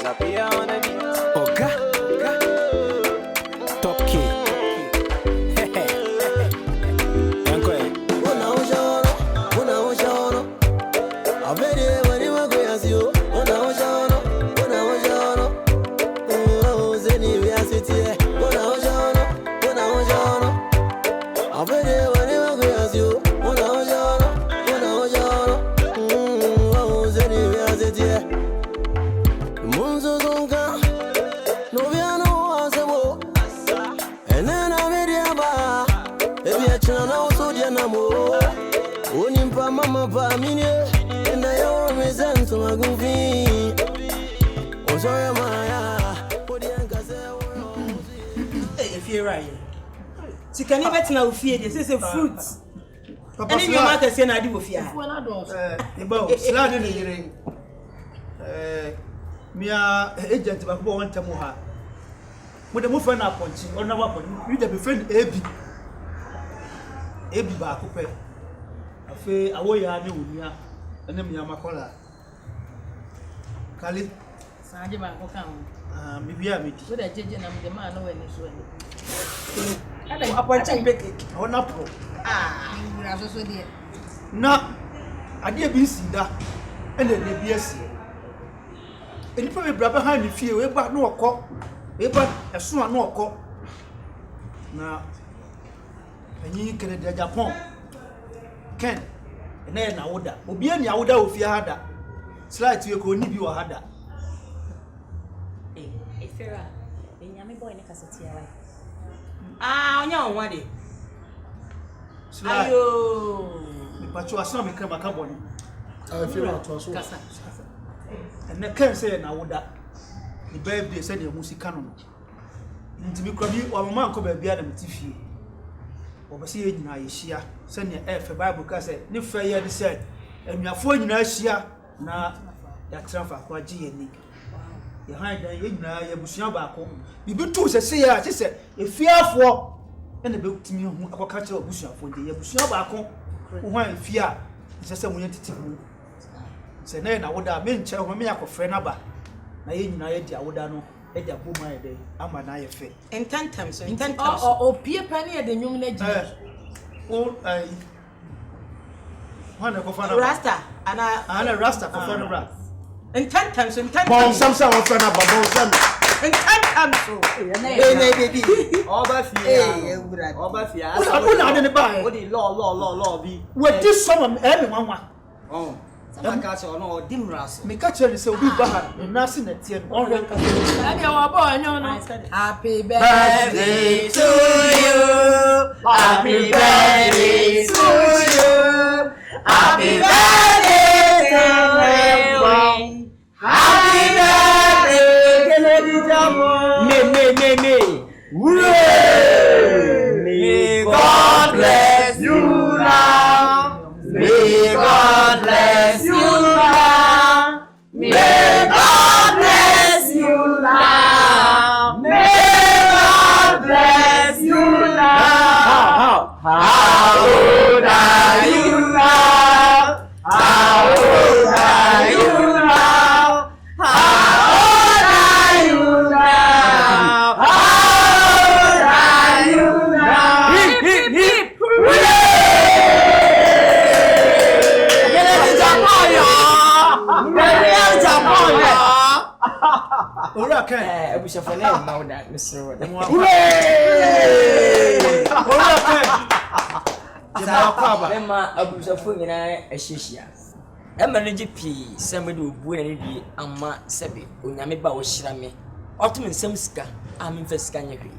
Oga, top key. If you're right, she can never tell fear. This is a fruit. And if your mother say I do with you, slide in the ring. Me agent of one Tamoha. With the movement up on you, or no weapon, you the befriend Abby Bakupe. I feel away I knew ya, and then Yamakola. Kali, Sanjima, maybe I meet with a judge and I'm the man when it's when. appointing Becky. or not. You have also dear. Now, I did be see that, and then the BS. And you probably behind me fear, we back no call, we back as soon as no call. Now, and you can get Japan. Ken, and then I would that. Obi and Yahuda if you had that. Slide to your cone, you had that. If you're a young boy in a cassette. No, what day? Slide. But you are some become a carbon. I feel out was and the Ken said, I would that. The baby said your music canon. To be crabby or man come be Adam Tiffy. Oversee in Asia, send your F a Bible cassette, no fair the said, and your phone in Asia now that transfer for G and Nick. Behind the Igna, your Bushia back home. You do too, say, she said, if fear for and the book to me who are catcher of Bushia for the Bushia back home, who want fear, just a entity. Say, then I would have been child when me a friend about. I ain't I would know. At the boom my day, I'm an IFA. In 10 times, in 10 times. Or Pierre Penny at the young lady. Oh, I want to go for Rasta, and a Rasta for fun of in 10 times, in 10 Bon, times. some friend about some. In 10 times, so. Baby, all by fear, all by fear. I didn't buy. What the law be? What this summer, everyone. Oh, some catch or no dim ras. Me catch her so we bad, and nothing that you all I'm your boy, no. Happy Birthday to you. Happy birthday to you. Happy birthday to you. Happy birthday, me. May God bless you now. May God bless you now. May God bless you now. May God bless you now. How old are you now? How old are you now? How old are you now? How old are you now? Hip, hip, hip. I wish I found out now that Mr. Akwaaba, Emma Abusafu nyina ehihia. Emma no GP somebody will bu any di amma sebe onyame ba wo hyira me. Otum nsem sika, am mfasika nya hwe.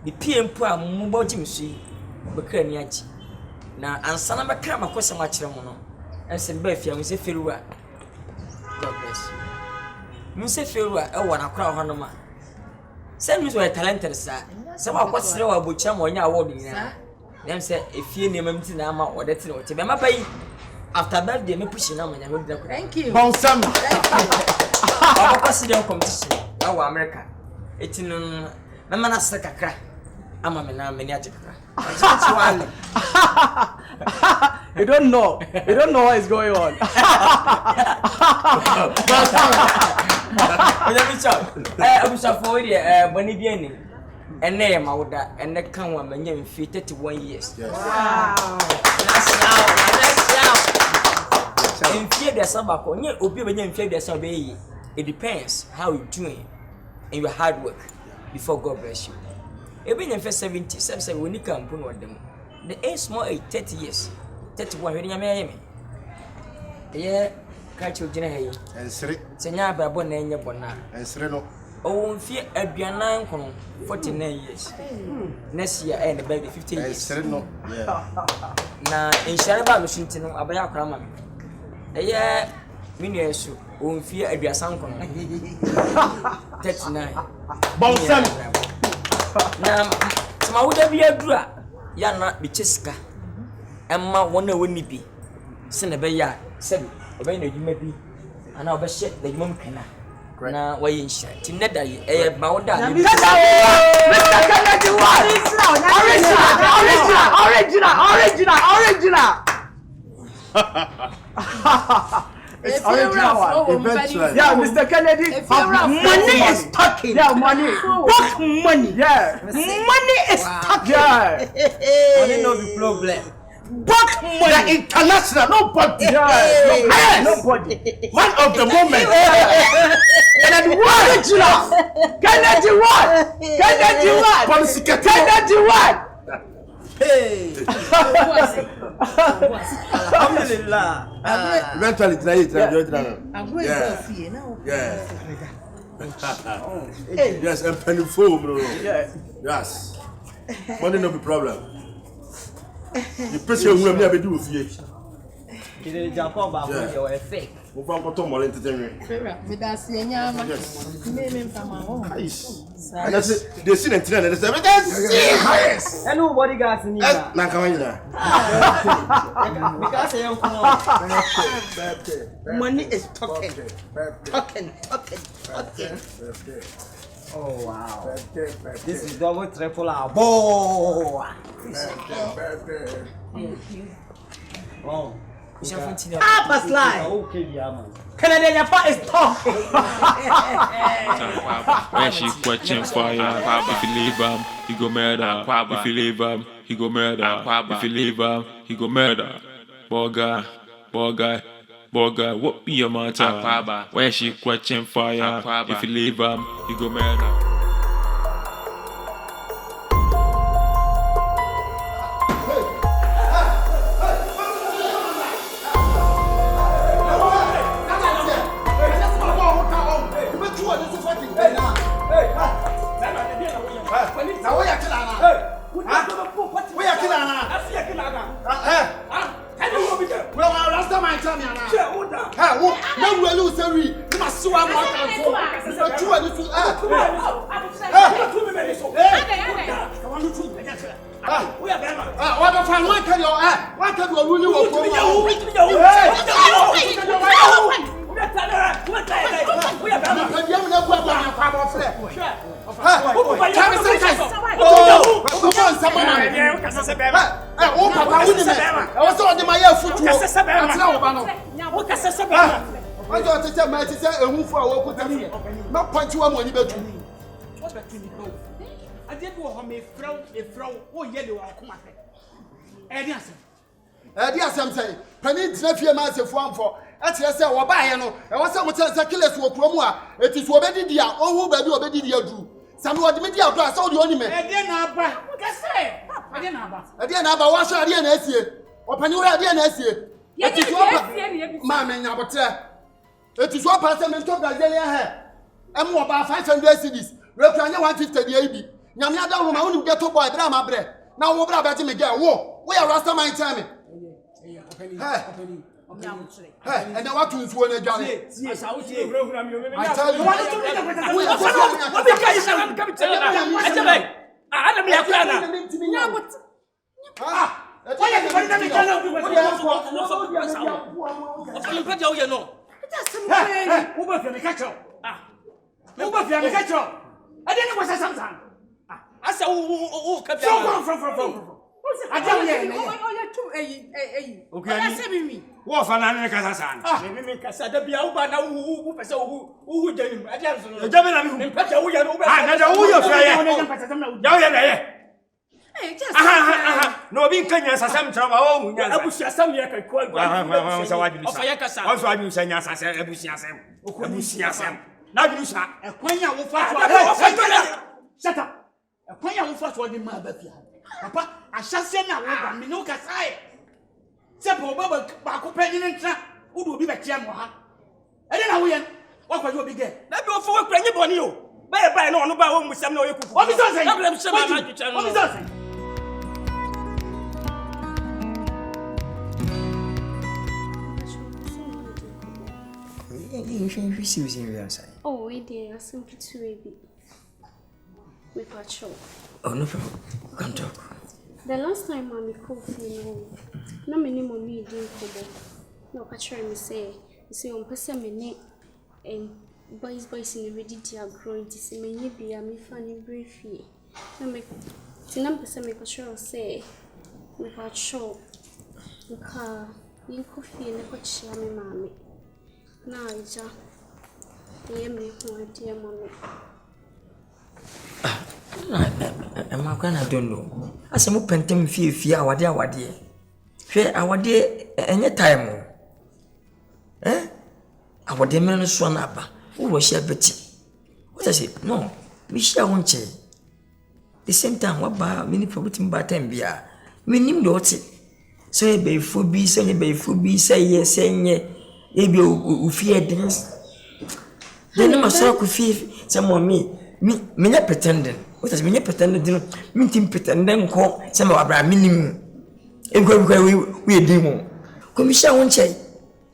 Di PM po a mmobɔ gimsui bekra ni achi. Na ansa na bekra makosem a kyerɛ mo no. Ensem ba afia mo se feruwa. God bless you. Mo se feruwa e wɔ na kora ho no ma. Sɛ mo so talented sa. Sɛ wa kwasere wa bocha mo nya award nyina. Them say if you name him na ama or that no te be ma pay after birthday me push na manya me dra ko. Thank you. Bon Sam. Aba kwasi dem competition na wa America. Eti no na mana se kakra ama me na me ni age kakra. You don't know. You don't know what is going on. for the Bonibiani. And name out that and the can one man 31 years. Yes. Wow. In fear there's some back on you, in fear there's some baby. It depends how you're doing and your hard work before God bless you. Even in first 70, some when you come put on them. The age small 30 years, 31 when you marry me. Yeah, catch your dinner And Sri. Senya Babon and your bona. And Sreno. Oh, fear a Bianan 49 years. Next year and the baby 50 And years. Sreno. Yeah. Now, in Sharaba machine, Abaya Krama. Yeah, Miniasu, won't fear a Biasan 39. Bonsam. Now, some would be a dra. Yana Bicheska. Emma wonder when be. Send a bay, said, Obey, you may be. And I'll be shit the mum can. Now, why in shit? Tinetta, a Bauda. Original. It's original one. Eventually. Yeah, Mr. Kennedy. Money is talking. Yeah, money. What money? Yeah. Money is talking. Yeah. Money no be problem. What money? The international, nobody. Yeah. Nobody. Man of the moment. Kennedy what? Kennedy what? Kennedy what? Kennedy what? Hey. Alhamdulillah. Eventually, tonight. Yeah. Yes, and penny foam, bro. Yes. Money no be problem. The person who have do with you. Kide Japan ba ko yo e fake. Mo fa ko to mo le entertainment. Me da si nyama. Me fama ho. And that's they see the trend and they say, yes. And nobody got ni na. Na ka wanyina. Because you Money is talking. Talking. Oh wow. This is double triple boy. Oh. Pass line. Okay, yeah, man. Kennedy is talking. When she question fire, if you leave him, he go murder. If you leave him, he go murder. If you leave him, he go murder. Borga, what be your matter? When she question fire, if you leave him, he go murder. I don't tell my sister a move for our put me. Not point you money better. I did want me throw oh yellow or come at Dear Sam say, Penny Treffy massive one for. That's yes, I will buy no. I was some killers who promote. It is already dear, oh, baby, already dear do. Some of the media class, all the only man. I didn't know, what's our DNS or Panura DNS. Mamma, it is one person and talk as they are. I'm more about 500 cities. Return 150 AB. Yamada woman only get up by drama bread. Now, what about him again? Whoa, we are Rasta my time. And I want to one a journey. I tell you, I tell you, okay, what for an Nkansah? Nkansah, the Biauba now who did him. I just know. The German, no, being Kenya, some trouble. I wish some year can call. Also, I will say, yes, I said, now you shall. A quenya will fast. Shut up. A quenya will fast what in my backyard. Papa, I shall send out one Minuka side. Simple Baba, Baco Penny and Trap, who will be back here. I don't know when. What will you begin? Let me go for a penny on you. By no about with some no. What is that? What is that? Oh, we did. I simply to baby. We patrol. Oh, no problem. Come talk. The last time mommy called me, no many mommy didn't come. No, patrol me say on person me and boys in the ready to are growing to see me be a me funny briefly. No make the number some make patrol say we patrol. Because you coffee and the share me, mommy. Now, ja, I am dear mommy. I don't know. As a more pentem fear, our dear. Share our dear any time. Eh? Our dear man swan up. Who was share Betty? What I say? No, we share one chair. The same time, what bar many promoting by time beer. Meaning, Lottie. So, a bay food be, say, a bay food be, say, yes, saying, maybe you fear dance. Then I must talk with someone me not pretending. What does me pretending? Meeting pretending, call some of our minimum. And we a demon. Commission won't say.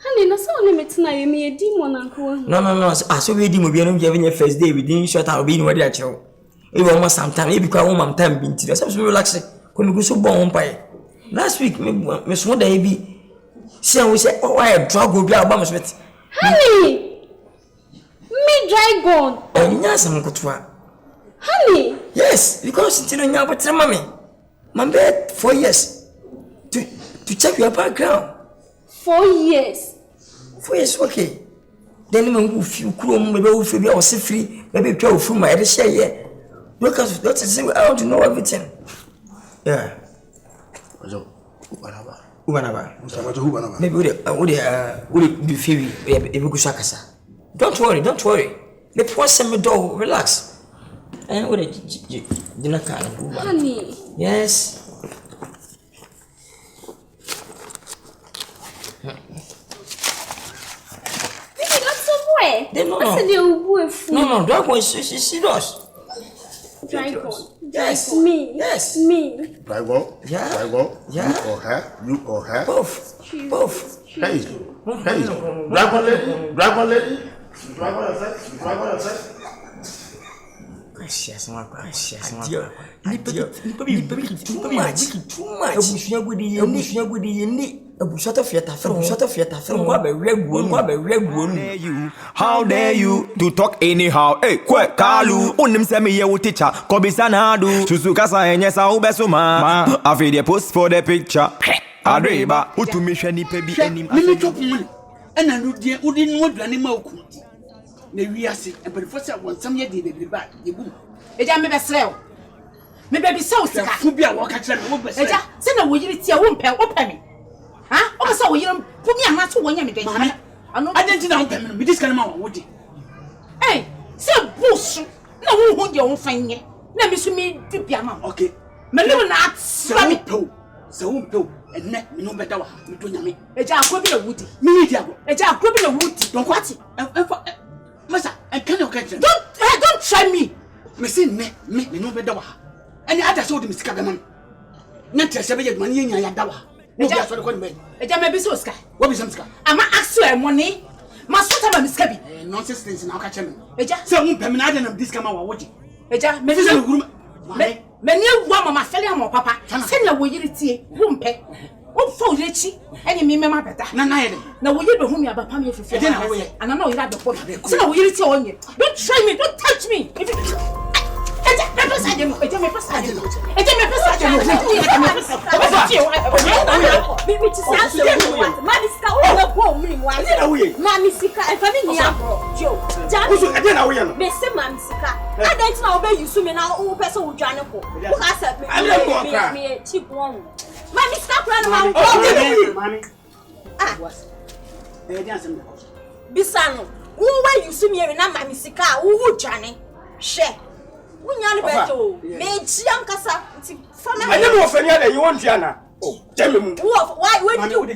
Honey, no so limits now, you me a demon, uncle. No. I saw we demon be having your first day. We didn't shut out being what they show. It was sometime, maybe quite one time being to us. Relaxing. When we go so born by last week, Miss Wonder be. See, we say, oh, I drug will be our bomb smith. Honey! Me dry gone. Oh, yes, I'm good to Honey! Yes, because it's in your better mommy. My bed 4 years to check your background. 4 years. 4 years, okay. Then you feel chrome, maybe you feel or free, maybe you from my other share. Yeah, because that's a single out to know everything. Yeah. Maybe would be feel Don't worry. The poor semi door, relax. And what did dinner can Honey. Yes. Baby, that's so boy. No. No, that one she does. Dragon. Yes. Me. Yes. Me. Dragon. Yeah. Dragon. Yeah. You or her. Both. Hey. Dragon lady. Precious. Too much. How dare you to talk anyhow? Hey, quick, Kalu. Unim send me your teacher. Kobisanadu. Susukasa and yes, I'll be so man. I feel the post for the picture. Adreba. Who to me shani pebi enim. And I do dear, who didn't want any more. The reason, and but first I want some year the back. The boom. A jam may sell. Maybe so sick. Who be a walk at them. Send a will you won't pay what penny? Huh? Also, you don't put me a match to 1 year. I didn't know them with this kind of would you? Hey, say bush. No one won't your own finger. Let me see me to piano. Okay. Melon nuts, so and net no better. Me. A jar could be a woody. Media. A jar could be a woody. Don't watch it. Massa, and can you catch it? Don't try me. Missing me no better. And the other sold him Scagaman. Not a 7 year money in your dawa. No, that's what I call me. A jam may be so sky. What is some sky? I'm actually money. Must what I'm scabby. Nonsense things in our catchment. A jar, some permanent of this come out watching. A jar, maybe some room. Many woman, my fellow, papa, send a way tea, won't pay. Oh, for Richie, any me, my better. Now, will you be home about Pammy if you didn't and I know you have the point. So, will you tell on you? Don't try me, don't touch me. Bisano, who way you see me na mami sika, who Johnny? Share. Wunyani beto. Me Nkansah. I never offend you. You want Jana? Oh, tell me. Why when you? Me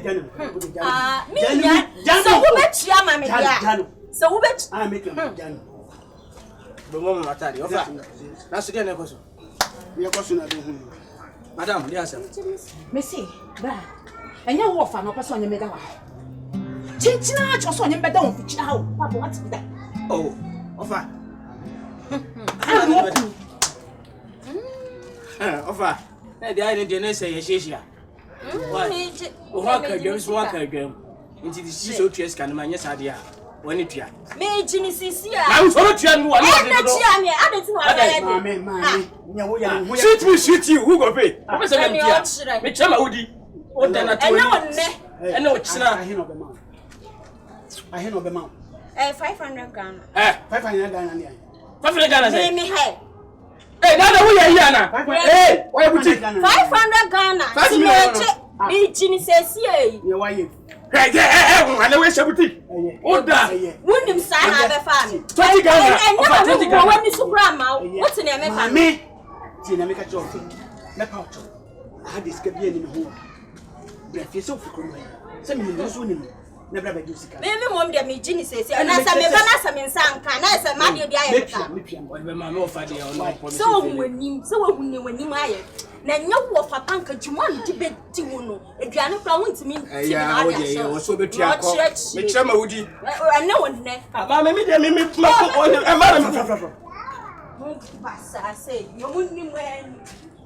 so who bet you mami dia? So who bet? I make you Jana. The woman matari. Ofa. That's the next question. We are question na do hu. Madam, the answer. Messi, ba. Enya wo fa no person nye meda wa. Chinchina cho so nye meda won fichira ho. Papa what be that? Oh, Ofa. Ofa. Na dia ni de na say yeshia. Why? O ha ka dwem so ha ka dwem. Nti di si so twa sika na manya sade a. Woni twa. Me jini sisi a. Na so twa no wa no. Na twa me, adenti no wa ya. Mami. Nya wo ya wo ya. Shoot you. Who go pay? Who say me tia? Me chama wudi. O da na to. Ena wonne. Ena o china. I hear no be man. 500 Ghana. 500 Ghana ni. 500 Ghana say. Me hey. Hey, now who you here now? Hey, why you take 500 Ghana. Me jini sesi e. Ye why you? Hey, I know we shabuti. Oda. Wunim sa na be fa me. 20 Ghana. 20 Ghana. Wani sukura ma. What na me fa? Me. Ti na me ka cho. Me pa cho. I dis ka bi ani me ho. Brefi so fukuru. Se me ni so ni. Never be do sika. Me mom de me jini sesi. Na sa me ba na sa me nsanka. Na sa ma de bia ye ka. Me pia. What be ma me ofa de on promise. So wanim, so wanim aye. Na nya wo fa panka juma ndi be ti wo no. Eduane kra wontimi ti na ade so. wo so betu akọ. Me chama wudi. Na wonne. Ba me de me ma ko on e ma me. Mo passa say, yo munim wen.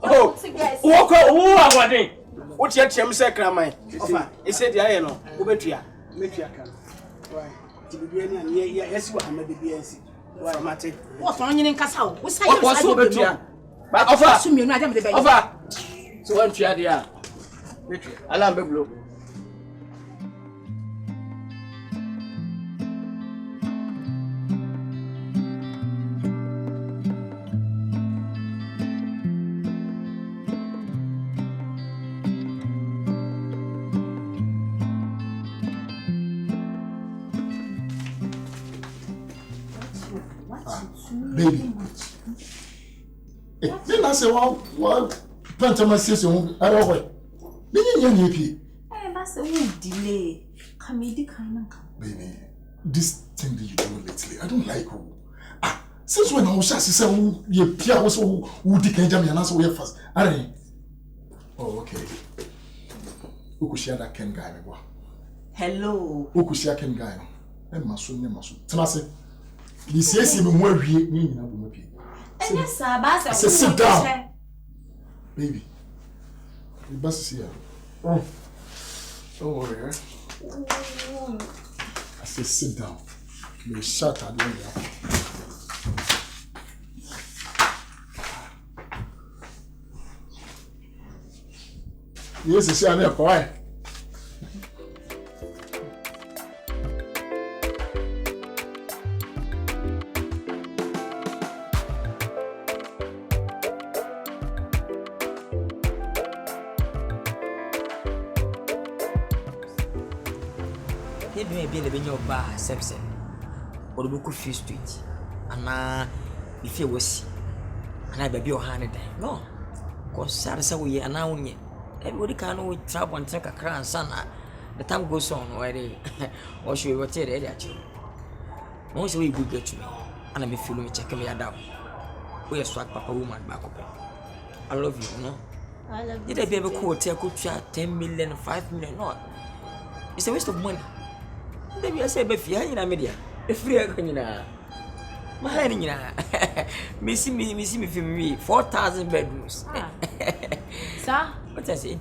Oh. Wo ko wo agwade. Wo tia me se kraman. Ofa. E se dia ye no. Wo betu a. Me pia kan. Why? Ti bi ani ya yesi wa na bi ansi. Why mate? What on yin Nkansah o? Wo say Wo so betu a. Ba ofa. So me no adam de be. Ofa. So one tia dia. Betu. Ala mbe blow. Baby. Then I say, well, Pantamasis, I don't wait. Then you That's a delay. Baby, this thing that you do lately, I don't like you. Since when I was just saying, you Pia was who decayed me and answer way first. Oh, okay. Who could share that Ken guy? Hello. Who could share Ken guy? And Masun. Tamasi. He says him more reading in a woman. Yes, I said, sit down. Baby, you best see her. Oh, don't worry, I said, sit down. You shut her down. Yes, it's your boy. Be the venue bar, Sepsen, or the book of Free Street, and if you was, and I be your hand. No, because Sarah, we are now yet. Everybody can we travel and take a crown, son. The time goes on, where they or she will tell you that you. Once we good get to me, and I'm feeling me checking me down. We are swag papa woman back up. I love you, no? I love you. Did I be able to could try 10 million, 5 million? No, it's a waste of money. Maybe I say, but fear in a media. The free agony. My honey, Missy me for me 4,000 bedrooms. Sir, what I say,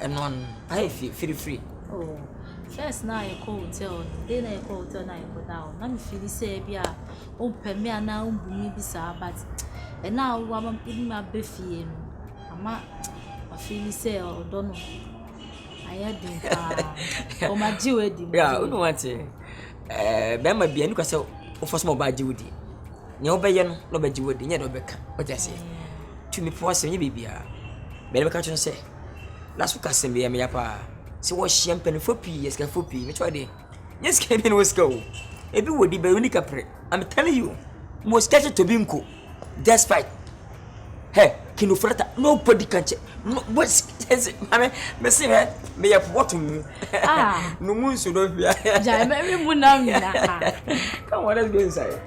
and one I feel free. Oh, first now I call hotel, then I call hotel, now I go down. Now me feel say, be open me and now me be sir, but And now I'm putting my beefy in. Ama, I feel say, or don't know. I had him. Oh, my Jew, yeah, you know what? Bema be any question of small bad Judy. No bayan, no bad Judy, no beck. What I say? To me, poor Sammy baby. Better catch and say. Last week I sent me a meapa. See what champagne for pee, yes, can for pee, which I did. Yes, came in was go. If you would be Veronica Pre, I'm telling you, most catch to Binko. Despite. Hey, can you fret? Nobody can check. No, what's it? I mean, Messi, may have what to me. Ah, no moon should not be. Jam, every moon now. Come on, let's go inside.